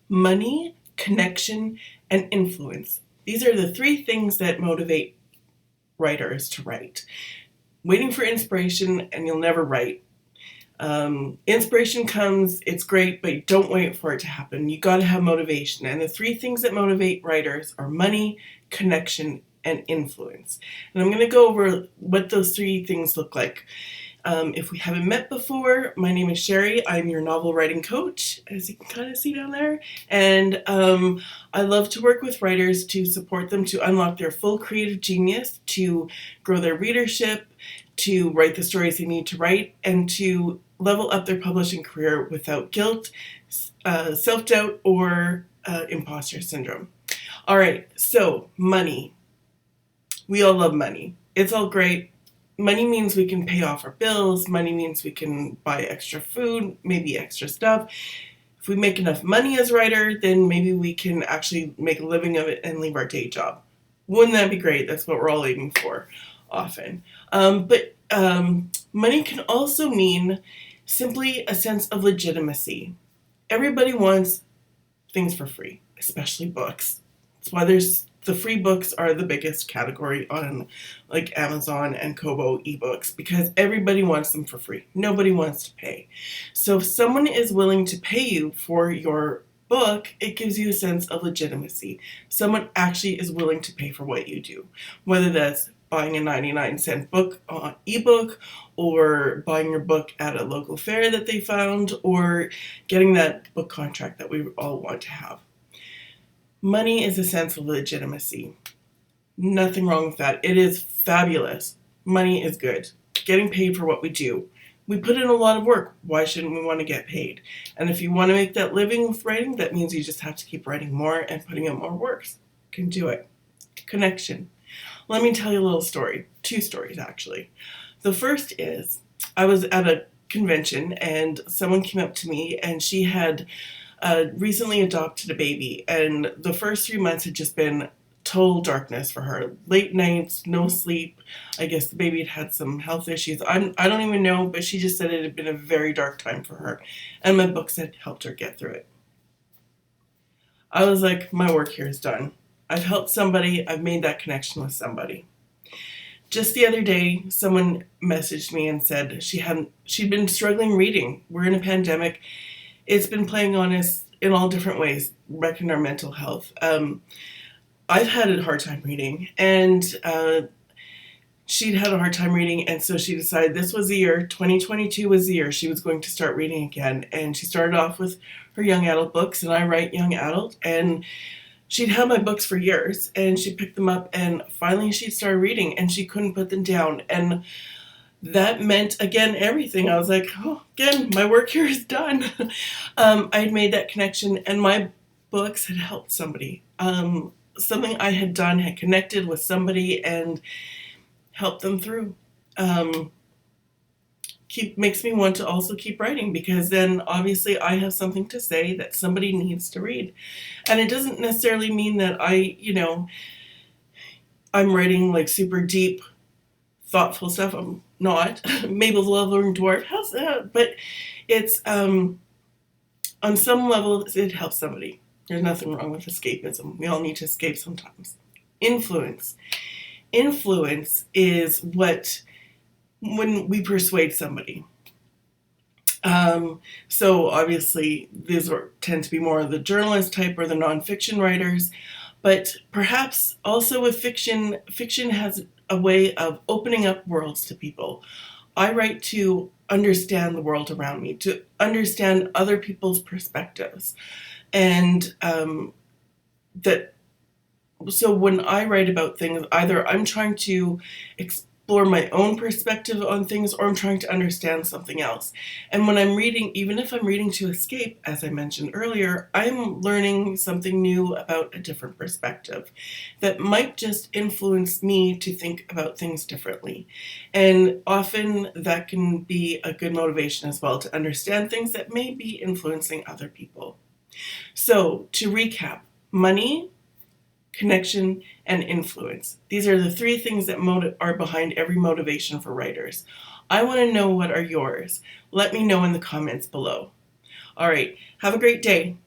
money, connection, and influence. These are the three things that motivate writers to write. Waiting for inspiration and you'll never write. Inspiration comes, it's great, but don't wait for it to happen. You got to have motivation. And the three things that motivate writers are money, connection, and influence. And I'm going to go over what those three things look like. If we haven't met before, my name is Sherry. I'm your novel writing coach, as you can kind of see down there. And I love to work with writers to support them to unlock their full creative genius, to grow their readership, to write the stories they need to write, and to level up their publishing career without guilt, self-doubt, or imposter syndrome. All right, so money. We all love money. It's all great. Money means we can pay off our bills. Money means we can buy extra food, maybe extra stuff. If we make enough money as a writer, then maybe we can actually make a living of it and leave our day job. Wouldn't that be great? That's what we're all aiming for often. But money can also mean simply a sense of legitimacy. Everybody wants things for free, especially books. That's why the free books are the biggest category on like Amazon and Kobo ebooks, because everybody wants them for free. Nobody wants to pay. So if someone is willing to pay you for your book, it gives you a sense of legitimacy. Someone actually is willing to pay for what you do, whether that's buying a 99-cent book ebook, or buying your book at a local fair that they found, or getting that book contract that we all want to have. Money is a sense of legitimacy. Nothing wrong with that. It is fabulous. Money is good. Getting paid for what we do. We put in a lot of work. Why shouldn't we want to get paid? And if you want to make that living with writing, that means you just have to keep writing more and putting in more works. You can do it. Connection. Let me tell you a little story. Two stories, actually. The first is, I was at a convention and someone came up to me and she had recently adopted a baby, and the first 3 months had just been total darkness for her. Late nights, no sleep. I guess the baby had had some health issues. I don't even know, but she just said it had been a very dark time for her, and my books had helped her get through it. I was like, my work here is done. I've helped somebody. I've made that connection with somebody. Just the other day, someone messaged me and said she'd been struggling reading. We're in a pandemic. It's been playing on us in all different ways, wrecking our mental health. I've had a hard time reading, and she'd had a hard time reading, and so she decided this was the year, 2022 was the year she was going to start reading again. And she started off with her young adult books, and I write young adult, and she'd had my books for years, and she picked them up, and finally she started reading, and she couldn't put them down. And that meant, again, everything. I was like, oh, again, my work here is done. I had made that connection, and my books had helped somebody. Something I had done had connected with somebody and helped them through. Makes me want to also keep writing, because then obviously I have something to say that somebody needs to read. And it doesn't necessarily mean that I'm writing like super deep, thoughtful stuff. I'm not. Mabel's Lovering Dwarf, how's that? But it's on some level it helps somebody. There's nothing wrong with escapism. We all need to escape sometimes. Influence is when we persuade somebody. So obviously these tend to be more of the journalist type or the nonfiction writers, but perhaps also with fiction has a way of opening up worlds to people. I write to understand the world around me, to understand other people's perspectives. And so when I write about things, either I'm trying to explore my own perspective on things, or I'm trying to understand something else. And when I'm reading, even if I'm reading to escape, as I mentioned earlier, I'm learning something new about a different perspective that might just influence me to think about things differently. And often that can be a good motivation as well, to understand things that may be influencing other people. So to recap, money, connection, and influence. These are the three things that are behind every motivation for writers. I want to know what are yours. Let me know in the comments below. All right, have a great day.